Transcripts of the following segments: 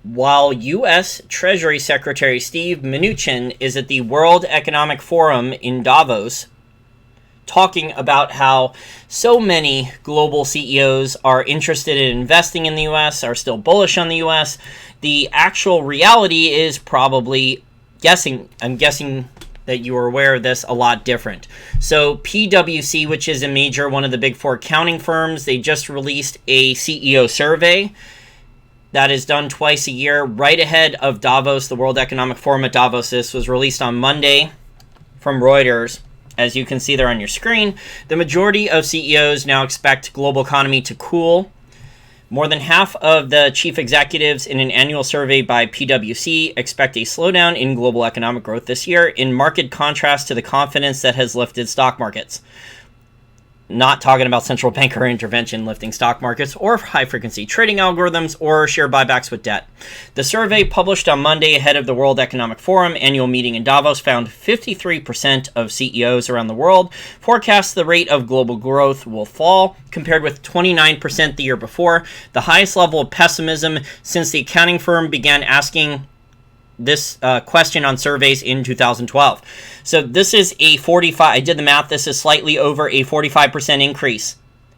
while U.S. Treasury Secretary Steve Mnuchin is at the World Economic Forum in Davos, talking about how so many global CEOs are interested in investing in the U.S., are still bullish on the U.S., the actual reality is probably, I'm guessing that you are aware of this, a lot different. So PwC, which is one of the big four accounting firms, they just released a CEO survey that is done twice a year, right ahead of Davos, the World Economic Forum at Davos. This was released on Monday from Reuters. As you can see there on your screen, the majority of CEOs now expect global economy to cool. More than half of the chief executives in an annual survey by PwC expect a slowdown in global economic growth this year, in marked contrast to the confidence that has lifted stock markets. Not talking about central banker intervention lifting stock markets or high-frequency trading algorithms or share buybacks with debt. The survey published on Monday ahead of the World Economic Forum annual meeting in Davos found 53% of CEOs around the world forecast the rate of global growth will fall, compared with 29% the year before, the highest level of pessimism since the accounting firm began asking this question on surveys in 2012. So this is a 45, I did the math, this is slightly over a 45% increase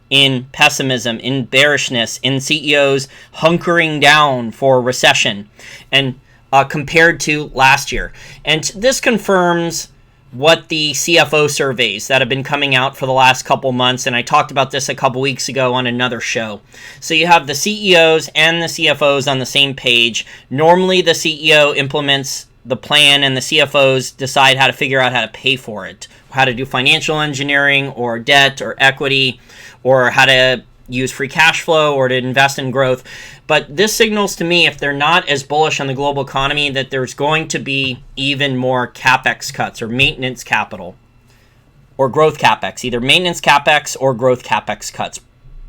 in pessimism, in bearishness, in CEOs hunkering down for recession, and compared to last year. And this confirms what the CFO surveys that have been coming out for the last couple months, and I talked about this a couple weeks ago on another show. So you have the CEOs and the CFOs on the same page. Normally the CEO implements the plan and the CFOs decide how to figure out how to pay for it, how to do financial engineering or debt or equity, or how to use free cash flow or to invest in growth. But this signals to me, if they're not as bullish on the global economy, that there's going to be even more capex cuts or maintenance capital or growth capex, either maintenance capex or growth capex cuts,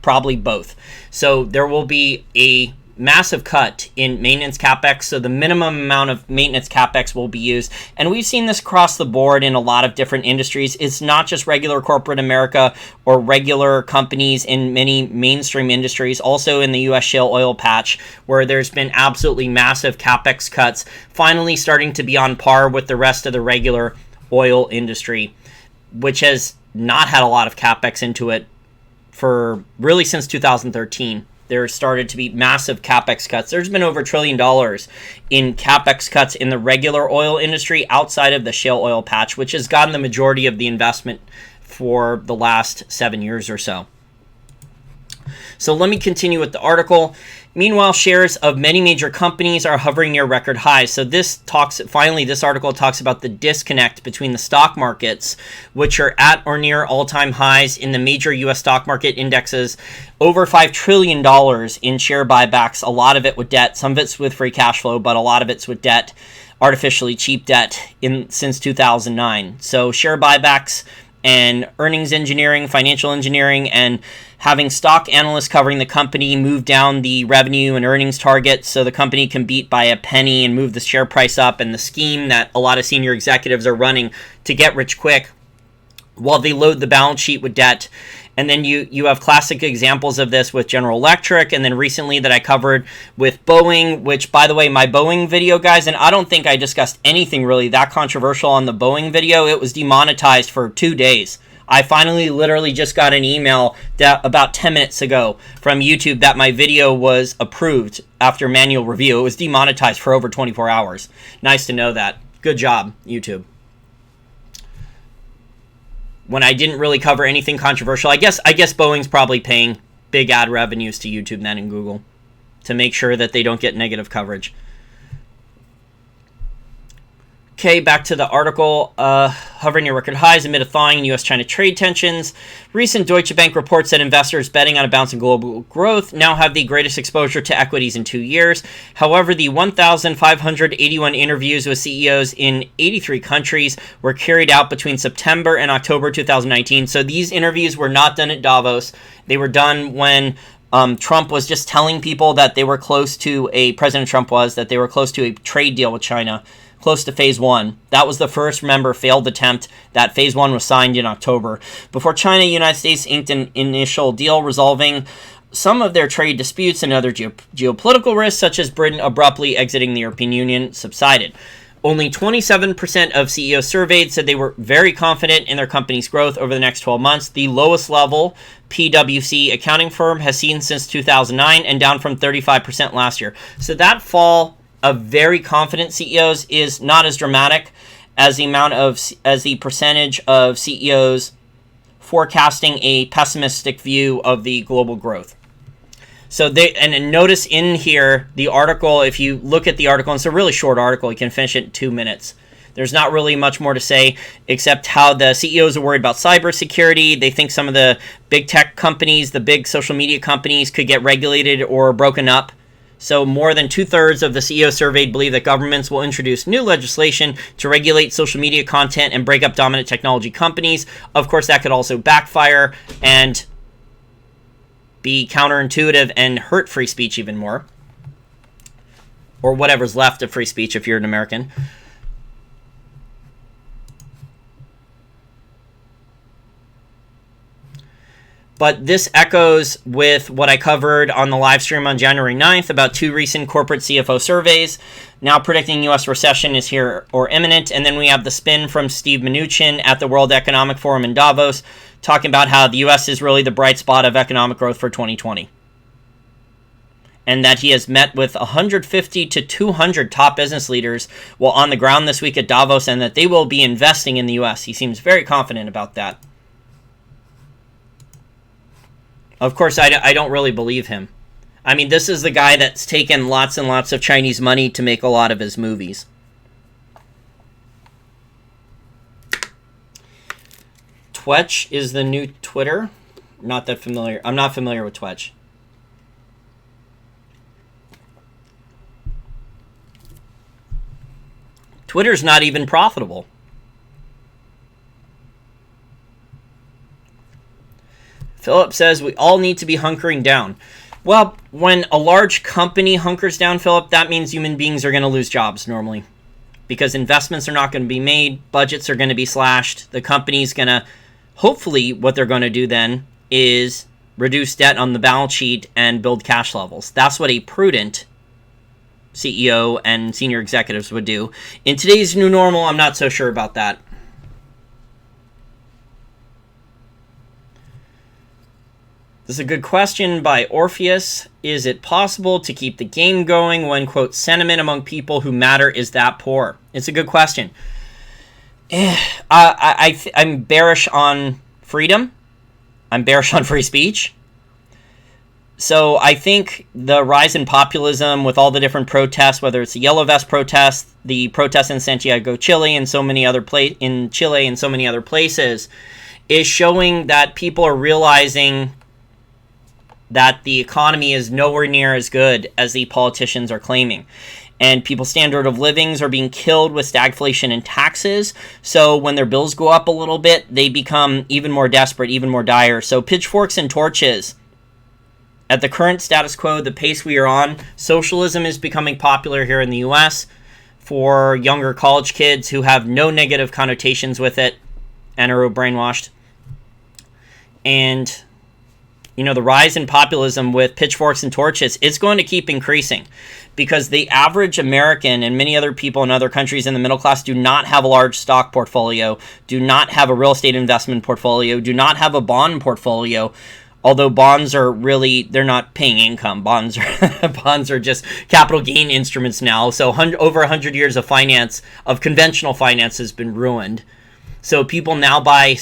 probably both. So there will be a massive cut in maintenance capex, so the minimum amount of maintenance capex will be used. And we've seen this across the board in a lot of different industries. It's not just regular corporate America or regular companies in many mainstream industries, also in the US shale oil patch, where there's been absolutely massive capex cuts, finally starting to be on par with the rest of the regular oil industry, which has not had a lot of capex into it for really since 2013. There started to be massive capex cuts. There's been over $1 trillion in capex cuts in the regular oil industry outside of the shale oil patch, which has gotten the majority of the investment for the last 7 years or so. So let me continue with the article. Meanwhile, shares of many major companies are hovering near record highs. So this article talks about the disconnect between the stock markets, which are at or near all-time highs in the major U.S. stock market indexes, over $5 trillion in share buybacks, a lot of it with debt, some of it's with free cash flow, but a lot of it's with debt, artificially cheap debt since 2009. So share buybacks and earnings engineering, financial engineering, and having stock analysts covering the company move down the revenue and earnings targets so the company can beat by a penny and move the share price up, and the scheme that a lot of senior executives are running to get rich quick while they load the balance sheet with debt. And then you have classic examples of this with General Electric, and then recently that I covered with Boeing, which, by the way, my Boeing video, guys, and I don't think I discussed anything really that controversial on the Boeing video. It was demonetized for 2 days. I finally literally just got an email about 10 minutes ago from YouTube that my video was approved after manual review. It was demonetized for over 24 hours. Nice to know that. Good job, YouTube. When I didn't really cover anything controversial, I guess Boeing's probably paying big ad revenues to YouTube then and Google to make sure that they don't get negative coverage. Okay, back to the article. Hovering near record highs amid a thawing in U.S.-China trade tensions. Recent Deutsche Bank reports that investors betting on a bounce in global growth now have the greatest exposure to equities in 2 years. However, the 1,581 interviews with CEOs in 83 countries were carried out between September and October 2019. So these interviews were not done at Davos. They were done when Trump was just telling people that they were close to President Trump was, that they were close to a trade deal with China, close to phase one. That was the first, failed attempt. That phase one was signed in October. Before China, United States inked an initial deal resolving some of their trade disputes and other geopolitical risks, such as Britain abruptly exiting the European Union, subsided. Only 27% of CEOs surveyed said they were very confident in their company's growth over the next 12 months, the lowest level PwC accounting firm has seen since 2009 and down from 35% last year. So that fall of very confident CEOs is not as dramatic as the percentage of CEOs forecasting a pessimistic view of the global growth. So and notice in here the article, if you look at the article, and it's a really short article, you can finish it in 2 minutes. There's not really much more to say except how the CEOs are worried about cybersecurity. They think some of the big tech companies, the big social media companies, could get regulated or broken up. So more than 2/3 of the CEOs surveyed believe that governments will introduce new legislation to regulate social media content and break up dominant technology companies. Of course, that could also backfire and be counterintuitive and hurt free speech even more. Or whatever's left of free speech if you're an American. But this echoes with what I covered on the live stream on January 9th about 2 recent corporate CFO surveys, now predicting U.S. recession is here or imminent. And then we have the spin from Steve Mnuchin at the World Economic Forum in Davos, talking about how the U.S. is really the bright spot of economic growth for 2020. And that he has met with 150 to 200 top business leaders while on the ground this week at Davos, and that they will be investing in the U.S. He seems very confident about that. Of course, I don't really believe him. I mean, this is the guy that's taken lots and lots of Chinese money to make a lot of his movies. Twitch is the new Twitter. Not that familiar. I'm not familiar with Twitch. Twitter's not even profitable. Philip says we all need to be hunkering down. Well, when a large company hunkers down, Philip, that means human beings are going to lose jobs normally. Because investments are not going to be made, budgets are going to be slashed, the company's going to, hopefully what they're going to do then is reduce debt on the balance sheet and build cash levels. That's what a prudent CEO and senior executives would do. In today's new normal, I'm not so sure about that. This is a good question by Orpheus. Is it possible to keep the game going when, quote, sentiment among people who matter is that poor? It's a good question. I'm bearish on freedom. I'm bearish on free speech. So I think the rise in populism with all the different protests, whether it's the Yellow Vest protest, the protests in Santiago, Chile, and so many other places, is showing that people are realizing that the economy is nowhere near as good as the politicians are claiming. And people's standard of livings are being killed with stagflation and taxes. So when their bills go up a little bit, they become even more desperate, even more dire. So pitchforks and torches. At the current status quo, the pace we are on, socialism is becoming popular here in the U.S. for younger college kids who have no negative connotations with it and are brainwashed. And the rise in populism with pitchforks and torches is going to keep increasing because the average American and many other people in other countries in the middle class do not have a large stock portfolio, do not have a real estate investment portfolio, do not have a bond portfolio, although bonds are really, they're not paying income. Bonds are just capital gain instruments now. So over 100 years of finance, of conventional finance has been ruined. So people now buy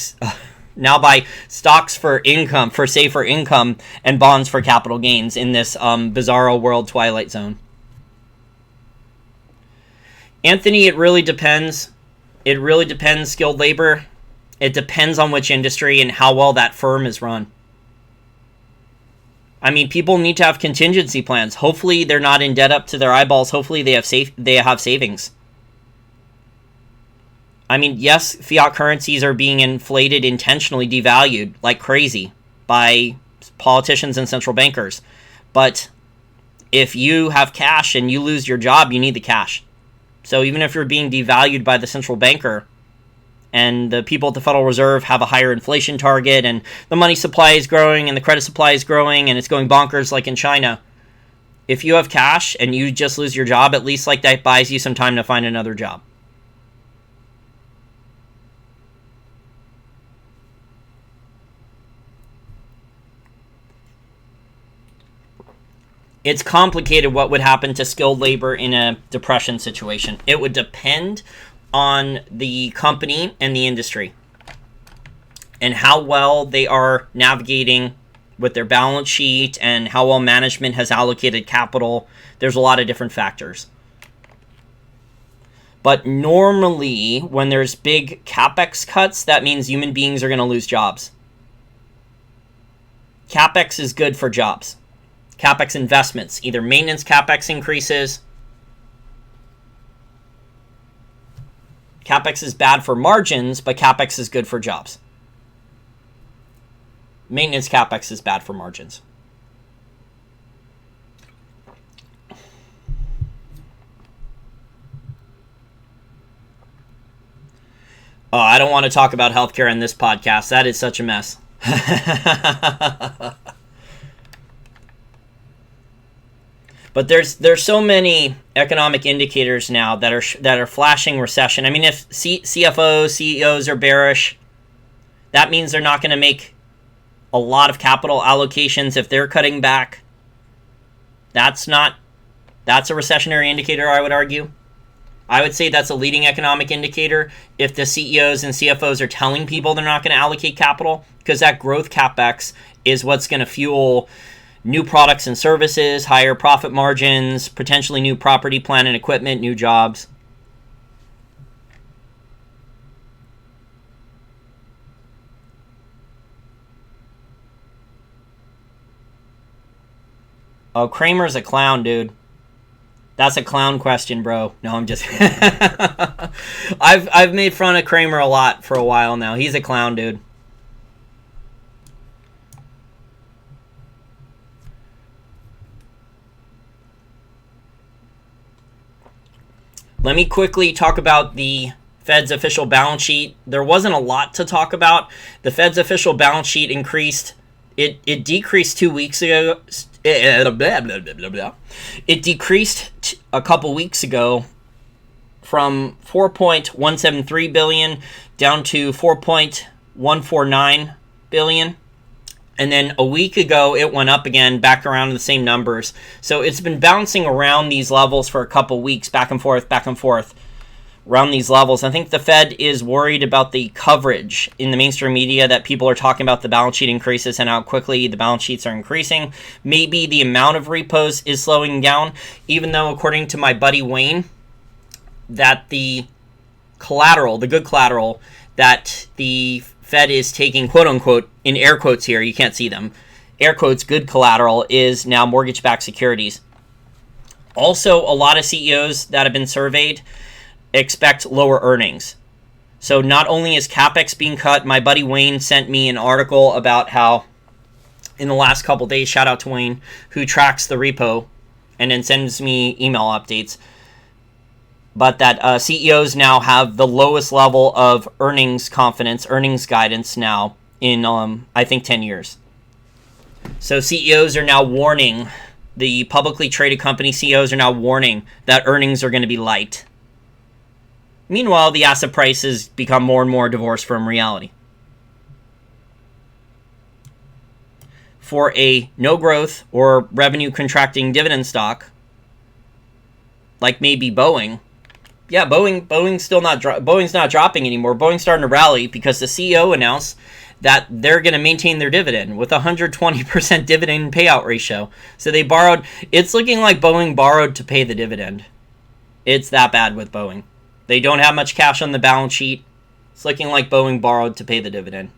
stocks for income, for safer income, and bonds for capital gains in this bizarro world twilight zone. Anthony, it really depends. It really depends, skilled labor. It depends on which industry and how well that firm is run. I mean, people need to have contingency plans. Hopefully they're not in debt up to their eyeballs. Hopefully they have savings. I mean, yes, fiat currencies are being inflated, intentionally devalued like crazy by politicians and central bankers. But if you have cash and you lose your job, you need the cash. So even if you're being devalued by the central banker, and the people at the Federal Reserve have a higher inflation target, and the money supply is growing and the credit supply is growing and it's going bonkers like in China. If you have cash and you just lose your job, at least like that buys you some time to find another job. It's complicated what would happen to skilled labor in a depression situation. It would depend on the company and the industry and how well they are navigating with their balance sheet and how well management has allocated capital. There's a lot of different factors. But normally, when there's big capex cuts, that means human beings are going to lose jobs. Capex is good for jobs. Capex investments, either maintenance capex increases. Capex is bad for margins, but capex is good for jobs. Maintenance capex is bad for margins. Oh, I don't want to talk about healthcare in this podcast. That is such a mess. But there's so many economic indicators now that are flashing recession. I mean, if CFOs, CEOs are bearish, that means they're not going to make a lot of capital allocations. If they're cutting back, that's a recessionary indicator, I would argue. I would say that's a leading economic indicator if the CEOs and CFOs are telling people they're not going to allocate capital, because that growth capex is what's going to fuel new products and services, higher profit margins, potentially new property, plant, and equipment, new jobs. Oh, Kramer's a clown, dude. That's a clown question, bro. No, I'm just... I've made fun of Kramer a lot for a while now. He's a clown, dude. Let me quickly talk about the Fed's official balance sheet. There wasn't a lot to talk about. The Fed's official balance sheet increased. It decreased 2 weeks ago. It decreased a couple weeks ago from $4.173 billion down to $4.149 billion. And then a week ago, it went up again, back around to the same numbers. So it's been bouncing around these levels for a couple weeks, back and forth, around these levels. I think the Fed is worried about the coverage in the mainstream media that people are talking about the balance sheet increases and how quickly the balance sheets are increasing. Maybe the amount of repos is slowing down, even though, according to my buddy Wayne, that the collateral, the good collateral that the Fed is taking, quote unquote, in air quotes here, you can't see them, air quotes, good collateral is now mortgage-backed securities. Also, a lot of CEOs that have been surveyed expect lower earnings. So not only is CapEx being cut, my buddy Wayne sent me an article about how in the last couple days, shout out to Wayne, who tracks the repo and then sends me email updates, but that CEOs now have the lowest level of earnings confidence, earnings guidance now in, I think, 10 years. So CEOs are now warning, the publicly traded company CEOs are now warning that earnings are going to be light. Meanwhile, the asset prices become more and more divorced from reality. For a no growth or revenue contracting dividend stock, like maybe Boeing, yeah, Boeing's not dropping anymore. Boeing's starting to rally because the CEO announced that they're going to maintain their dividend with a 120% dividend payout ratio. So they borrowed. It's looking like Boeing borrowed to pay the dividend. It's that bad with Boeing. They don't have much cash on the balance sheet. It's looking like Boeing borrowed to pay the dividend.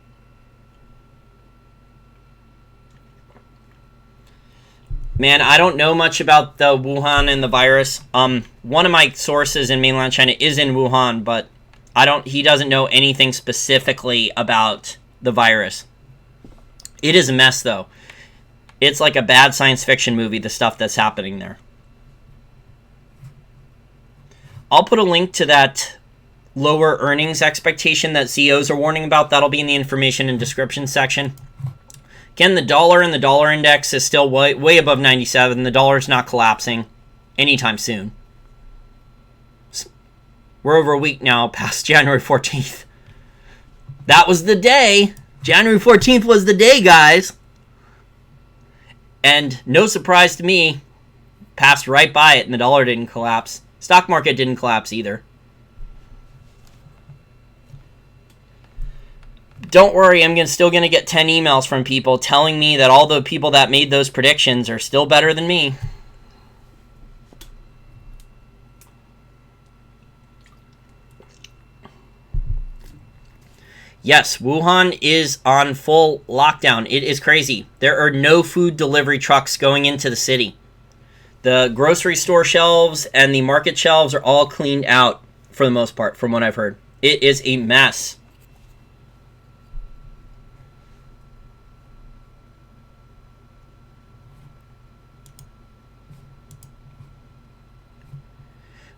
Man, I don't know much about the Wuhan and the virus. One of my sources in mainland China is in Wuhan, but he doesn't know anything specifically about the virus. It is a mess, though. It's like a bad science fiction movie, the stuff that's happening there. I'll put a link to that lower earnings expectation that CEOs are warning about. That'll be in the information and description section. Again, the dollar and the dollar index is still way above 97. The dollar's not collapsing anytime soon. We're over a week now past January 14th. That was the day. January 14th was the day, guys. And no surprise to me, passed right by it and the dollar didn't collapse. Stock market didn't collapse either. Don't worry, I'm still going to get 10 emails from people telling me that all the people that made those predictions are still better than me. Yes, Wuhan is on full lockdown. It is crazy. There are no food delivery trucks going into the city. The grocery store shelves and the market shelves are all cleaned out for the most part, from what I've heard. It is a mess.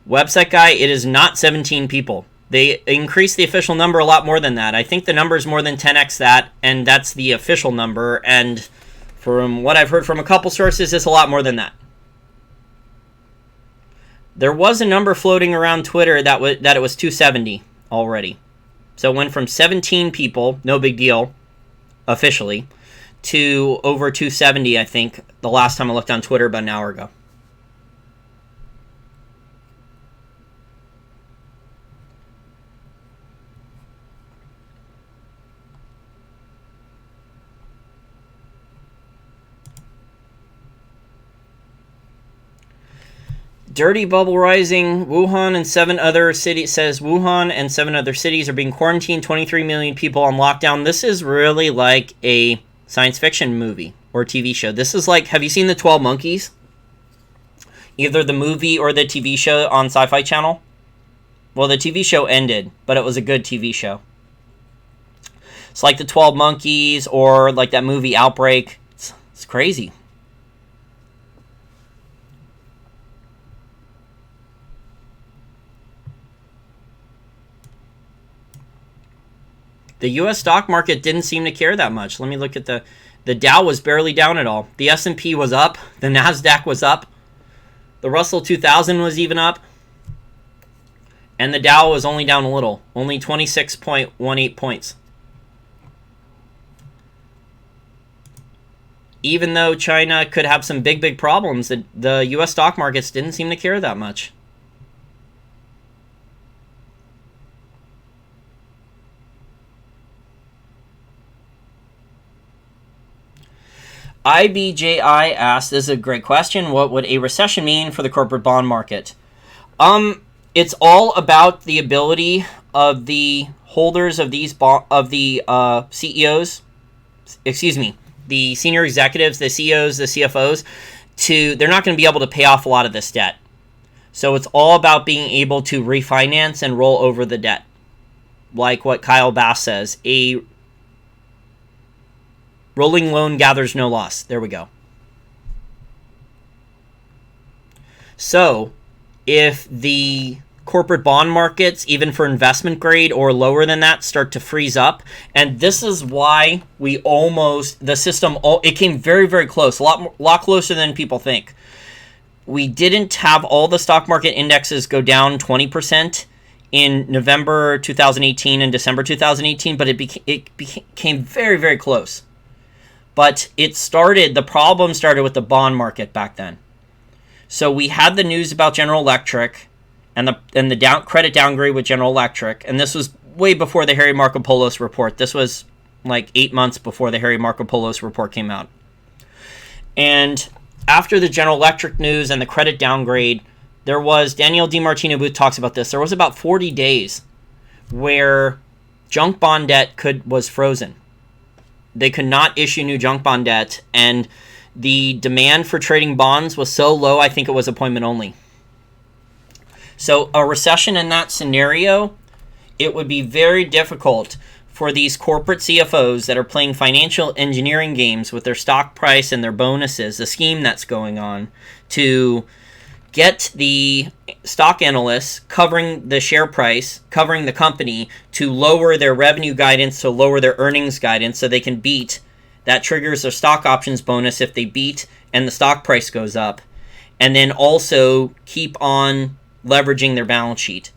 Website guy, it is not 17 people. They increased the official number a lot more than that. I think the number is more than 10x that, and that's the official number. And from what I've heard from a couple sources, it's a lot more than that. There was a number floating around Twitter that it was 270 already. So it went from 17 people, no big deal, officially, to over 270, I think, the last time I looked on Twitter about an hour ago. Dirty bubble rising. Wuhan and 7 other cities, says Wuhan and 7 other cities are being quarantined. 23 million people on lockdown. This is really like a science fiction movie or TV show. This is like, have you seen the 12 Monkeys? Either the movie or the TV show on Sci-Fi Channel? Well, the TV show ended, but it was a good TV show. It's like the 12 Monkeys or like that movie Outbreak. It's crazy. The U.S. stock market didn't seem to care that much. Let me look at the Dow was barely down at all. The S&P was up. The NASDAQ was up. The Russell 2000 was even up. And the Dow was only down a little. Only 26.18 points. Even though China could have some big problems, the U.S. stock markets didn't seem to care that much. IBJI asked, this is a great question, what would a recession mean for the corporate bond market? It's all about the ability of the holders of these CEOs, the senior executives, the CEOs, the CFOs, they're not going to be able to pay off a lot of this debt. So it's all about being able to refinance and roll over the debt. Like what Kyle Bass says, a rolling loan gathers no loss. There we go. So, if the corporate bond markets, even for investment grade or lower than that, start to freeze up, and this is why the system, it came very close, a lot closer than people think. We didn't have all the stock market indexes go down 20% in November 2018 and December 2018, but it became very close. But the problem started with the bond market back then. So we had the news about General Electric and the credit downgrade with General Electric, and this was way before the Harry Markopolos report. This was like 8 months before the Harry Markopolos report came out. And after the General Electric news and the credit downgrade, there was, Daniel DiMartino Booth talks about this, there was about 40 days where junk bond debt was frozen. They could not issue new junk bond debt, and the demand for trading bonds was so low, I think it was appointment only. So a recession in that scenario, it would be very difficult for these corporate CFOs that are playing financial engineering games with their stock price and their bonuses, the scheme that's going on, to get the stock analysts covering the share price, covering the company, to lower their revenue guidance, to lower their earnings guidance so they can beat. That triggers their stock options bonus if they beat and the stock price goes up. And then also keep on leveraging their balance sheet.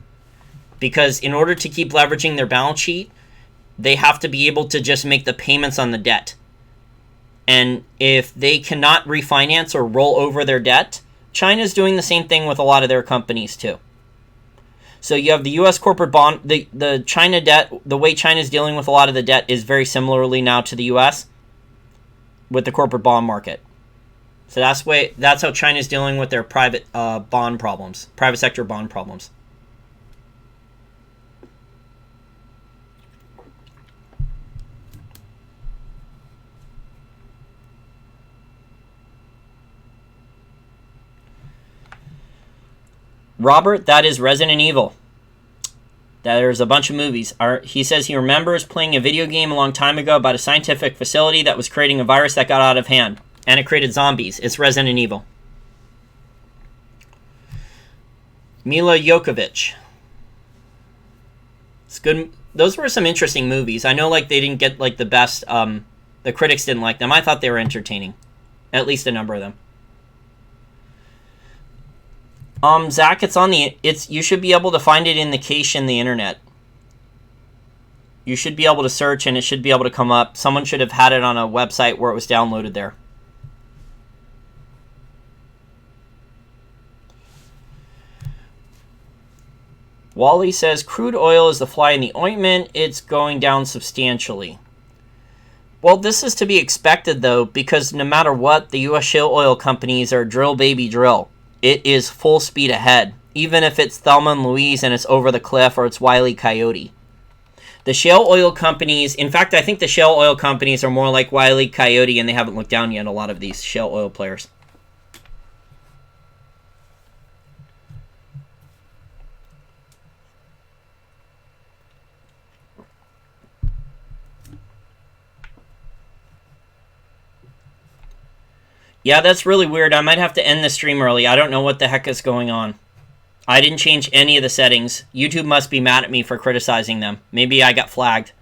Because in order to keep leveraging their balance sheet, they have to be able to just make the payments on the debt. And if they cannot refinance or roll over their debt, China's doing the same thing with a lot of their companies too. So you have the U.S. corporate bond, the China debt, the way China's dealing with a lot of the debt is very similarly now to the U.S. with the corporate bond market. So that's how China's dealing with their private bond problems, private sector bond problems. Robert, that is Resident Evil. There's a bunch of movies. He says he remembers playing a video game a long time ago about a scientific facility that was creating a virus that got out of hand. And it created zombies. It's Resident Evil. Mila Jokovic. It's good. Those were some interesting movies. I know, like, they didn't get, like, the best. The critics didn't like them. I thought they were entertaining. At least a number of them. Zach, you should be able to find it in the cache in the internet. You should be able to search and it should be able to come up. Someone should have had it on a website where it was downloaded there. Wally says, crude oil is the fly in the ointment. It's going down substantially. Well, this is to be expected, though, because no matter what, the U.S. shale oil companies are drill, baby, drill. It is full speed ahead, even if it's Thelma and Louise and it's over the cliff or it's Wile E. Coyote. The shale oil companies, in fact, I think the shale oil companies are more like Wile E. Coyote, and they haven't looked down yet, a lot of these shale oil players. Yeah, that's really weird. I might have to end the stream early. I don't know what the heck is going on. I didn't change any of the settings. YouTube must be mad at me for criticizing them. Maybe I got flagged.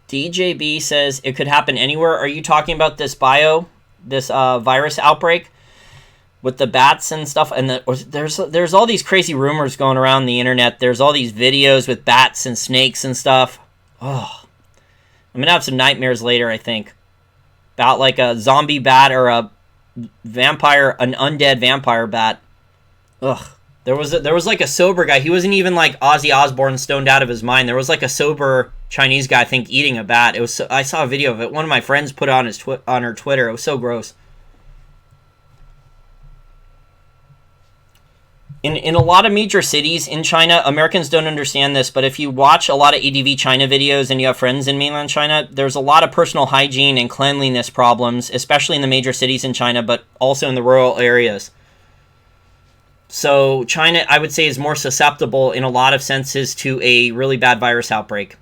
DJB says it could happen anywhere. Are you talking about this virus outbreak with the bats and stuff? And there's all these crazy rumors going around the internet. There's all these videos with bats and snakes and stuff. Oh, I'm gonna have some nightmares later, I think, about like a zombie bat or an undead vampire bat. Ugh. There was like a sober guy. He wasn't even like Ozzy Osbourne stoned out of his mind. There was like a sober Chinese guy, I think, eating a bat. It was. I saw a video of it. One of my friends put it on on her Twitter. It was so gross. In a lot of major cities in China, Americans don't understand this, but if you watch a lot of ADV China videos and you have friends in mainland China, there's a lot of personal hygiene and cleanliness problems, especially in the major cities in China, but also in the rural areas. So China, I would say, is more susceptible in a lot of senses to a really bad virus outbreak.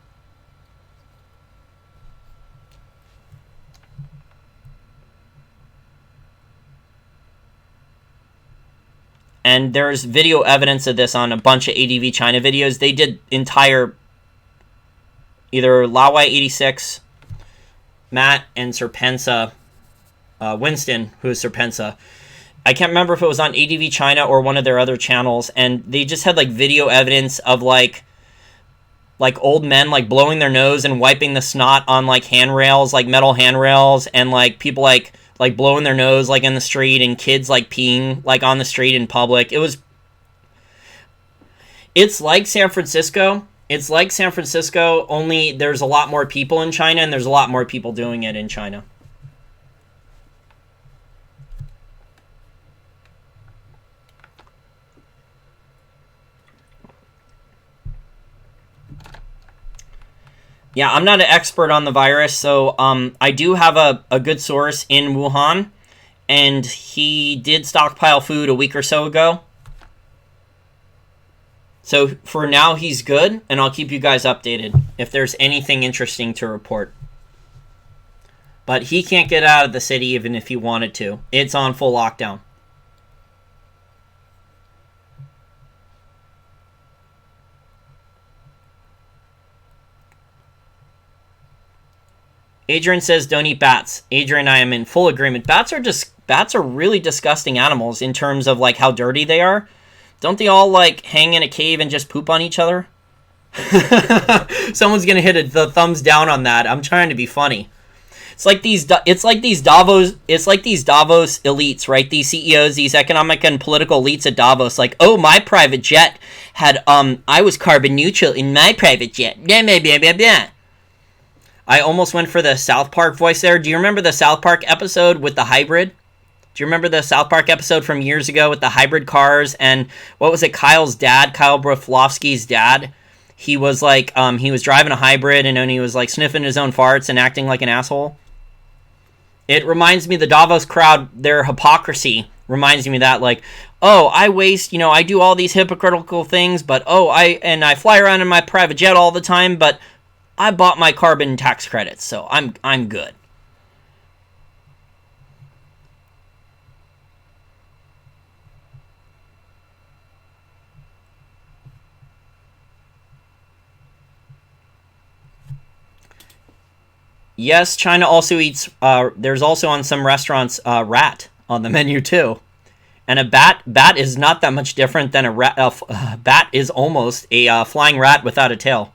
And there's video evidence of this on a bunch of ADV China videos. They did entire, either Lawai86, Matt, and Serpensa, Winston, who is Serpensa. I can't remember if it was on ADV China or one of their other channels, and they just had like video evidence of like old men like blowing their nose and wiping the snot on like handrails, like metal handrails, and like people like blowing their nose like in the street, and kids like peeing like on the street in public. It's like San Francisco. It's like San Francisco, only there's a lot more people in China, and there's a lot more people doing it in China. Yeah, I'm not an expert on the virus, so I do have a good source in Wuhan. and he did stockpile food a week or so ago. So for now, he's good, and I'll keep you guys updated if there's anything interesting to report. But he can't get out of the city even if he wanted to. It's on full lockdown. Adrian says, don't eat bats. Adrian and I am in full agreement. Bats are really disgusting animals in terms of like how dirty they are. Don't they all like hang in a cave and just poop on each other? Someone's gonna hit the thumbs down on that. I'm trying to be funny. It's like these Davos elites, right? These CEOs, these economic and political elites at Davos, like, oh, my private jet had I was carbon neutral in my private jet. Blah, blah, blah, blah, blah. I almost went for the South Park voice there. Do you remember the South Park episode with the hybrid? Do you remember the South Park episode from years ago with the hybrid cars? And what was it? Kyle's dad, Kyle Broflovsky's dad. He was like, he was driving a hybrid and then he was like sniffing his own farts and acting like an asshole. It reminds me, the Davos crowd, their hypocrisy reminds me of that, like, oh, I waste, I do all these hypocritical things, but I fly around in my private jet all the time, but I bought my carbon tax credits, so I'm good. Yes, China also eats, there's also on some restaurants rat on the menu too. And a bat is not that much different than a rat. Bat is almost a flying rat without a tail.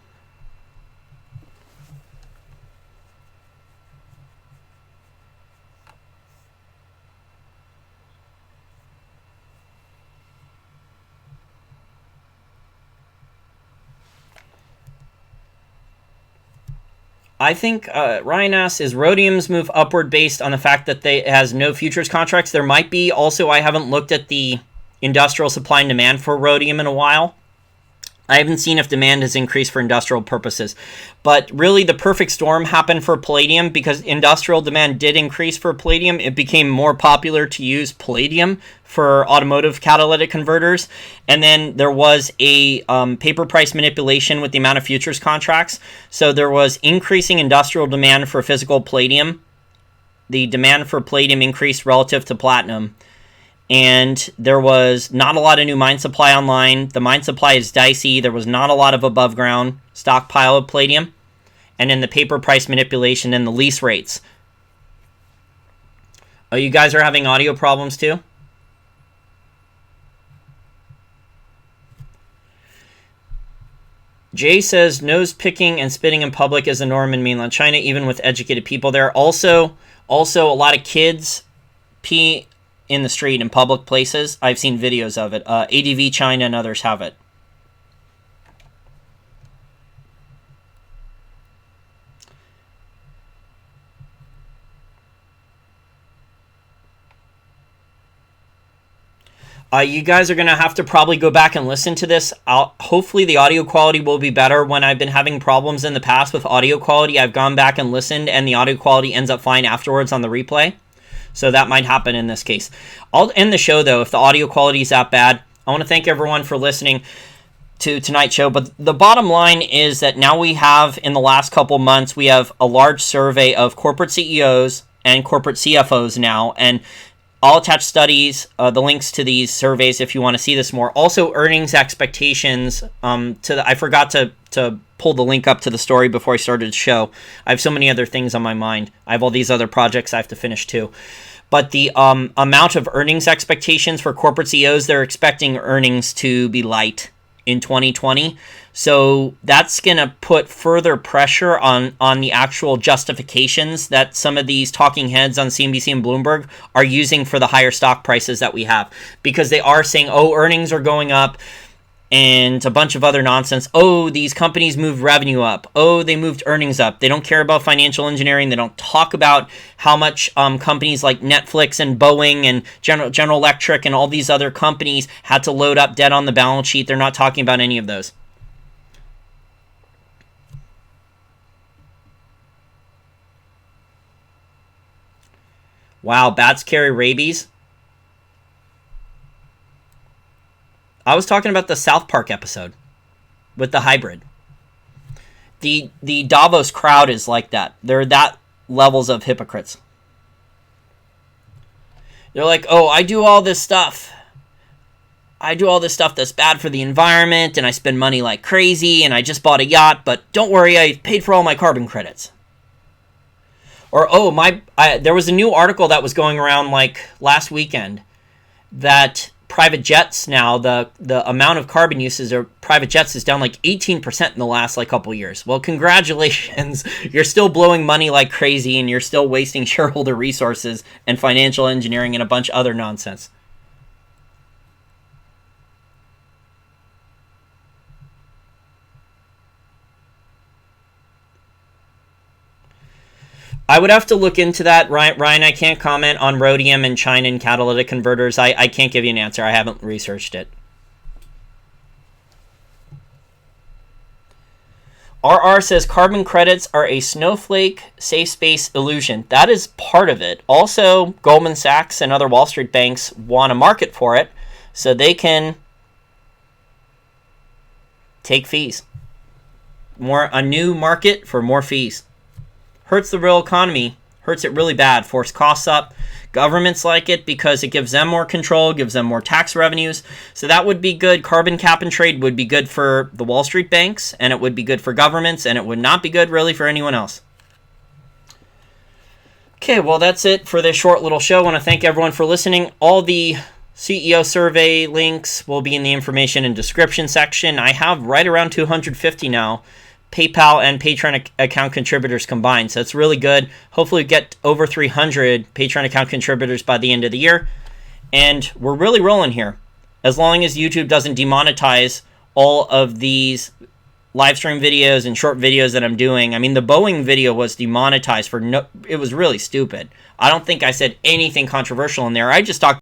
I think Ryan asks, is Rhodium's move upward based on the fact that it has no futures contracts? There might be. Also, I haven't looked at the industrial supply and demand for rhodium in a while. I haven't seen if demand has increased for industrial purposes. But really, the perfect storm happened for palladium because industrial demand did increase for palladium. It became more popular to use palladium for automotive catalytic converters. And then there was a paper price manipulation with the amount of futures contracts. So there was increasing industrial demand for physical palladium. The demand for palladium increased relative to platinum. And there was not a lot of new mine supply online. The mine supply is dicey. There was not a lot of above ground stockpile of palladium. And then the paper price manipulation and the lease rates. Oh, you guys are having audio problems too? Jay says nose picking and spitting in public is a norm in mainland China, even with educated people there. Also a lot of kids pee in the street in public places. I've seen videos of it. ADV China and others have it. You guys are going to have to probably go back and listen to this. Hopefully the audio quality will be better. When I've been having problems in the past with audio quality, I've gone back and listened, and the audio quality ends up fine afterwards on the replay. So that might happen in this case. I'll end the show, though, if the audio quality is that bad. I want to thank everyone for listening to tonight's show. But the bottom line is that now we have, in the last couple months, we have a large survey of corporate CEOs and corporate CFOs now. And I'll attach studies, the links to these surveys if you want to see this more. Also, earnings expectations. I forgot to pull the link up to the story before I started the show. I have so many other things on my mind. I have all these other projects I have to finish too. But the amount of earnings expectations for corporate CEOs, they're expecting earnings to be light in 2020. So that's going to put further pressure on the actual justifications that some of these talking heads on CNBC and Bloomberg are using for the higher stock prices that we have. Because they are saying, oh, earnings are going up, and a bunch of other nonsense. Oh, these companies moved revenue up. Oh, they moved earnings up. They don't care about financial engineering. They don't talk about how much companies like Netflix and Boeing and General Electric and all these other companies had to load up debt on the balance sheet. They're not talking about any of those. Wow, bats carry rabies? I was talking about the South Park episode with the hybrid. The Davos crowd is like that. They're that levels of hypocrites. They're like, oh, I do all this stuff that's bad for the environment, and I spend money like crazy, and I just bought a yacht, but don't worry, I paid for all my carbon credits. Or, oh, there was a new article that was going around like last weekend that private jets now, the amount of carbon uses of private jets is down like 18% in the last like couple years. Well, congratulations. You're still blowing money like crazy, and you're still wasting shareholder resources and financial engineering and a bunch of other nonsense. I would have to look into that, Ryan. I can't comment on rhodium and China and catalytic converters. I can't give you an answer. I haven't researched it. RR says carbon credits are a snowflake safe space illusion. That is part of it. Also, Goldman Sachs and other Wall Street banks want a market for it so they can take fees. A new market for more fees. Hurts the real economy, hurts it really bad, force costs up. Governments like it because it gives them more control, gives them more tax revenues. So that would be good. Carbon cap and trade would be good for the Wall Street banks, and it would be good for governments, and it would not be good really for anyone else. Okay, well, that's it for this short little show. I want to thank everyone for listening. All the CEO survey links will be in the information and description section. I have right around 250 now. PayPal and Patreon account contributors combined. So it's really good. Hopefully we get over 300 Patreon account contributors by the end of the year. And we're really rolling here. As long as YouTube doesn't demonetize all of these live stream videos and short videos that I'm doing. I mean, the Boeing video was demonetized it was really stupid. I don't think I said anything controversial in there. I just talked